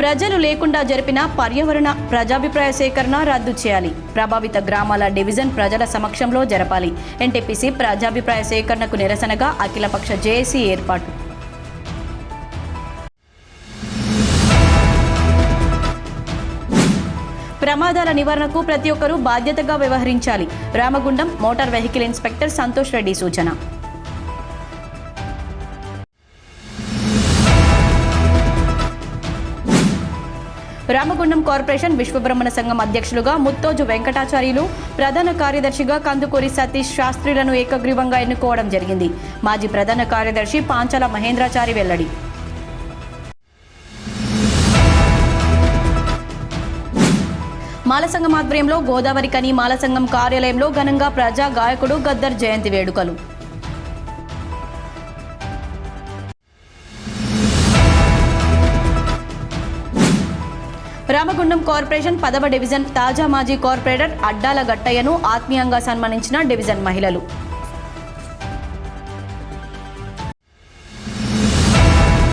ప్రజలు లేకుండా జరిపిన పర్యావరణ ప్రజాభిప్రాయ సేకరణ రద్దు చేయాలి. ప్రభావిత గ్రామాల డివిజన్ ప్రజల సమక్షంలో జరపాలి. ఎన్టీపీసీ ప్రజాభిప్రాయ సేకరణకు నిరసనగా అఖిలపక్ష జేఏసీ ఏర్పాటు. ప్రమాదాల నివారణకు ప్రతి ఒక్కరూ బాధ్యతగా వ్యవహరించాలి. Ramagundam motor vehicle inspector Santosh Reddy సూచన. రామగుండం కార్పొరేషన్ విశ్వబ్రహ్మణ సంఘం అధ్యక్షులుగా ముత్తోజు వెంకటాచార్యులు, ప్రధాన కార్యదర్శిగా కందుకూరి సతీష్ శాస్త్రిలను ఏకగ్రీవంగా ఎన్నుకోవడం జరిగింది. మాజీ ప్రధాన కార్యదర్శి పాంచాల మహేంద్రాచారి వెల్లడి. మాలసంఘం ఆధ్వర్యంలో గోదావరి కని మాలసంఘం కార్యాలయంలో ఘనంగా ప్రజా గాయకుడు గద్దర్ జయంతి వేడుకలు. రామగుండం కార్పొరేషన్ 10వ డివిజన్ తాజా మాజీ కార్పొరేటర్ అడ్డాల గట్టయ్యను ఆత్మీయంగా సన్మానించిన డివిజన్ మహిళలు.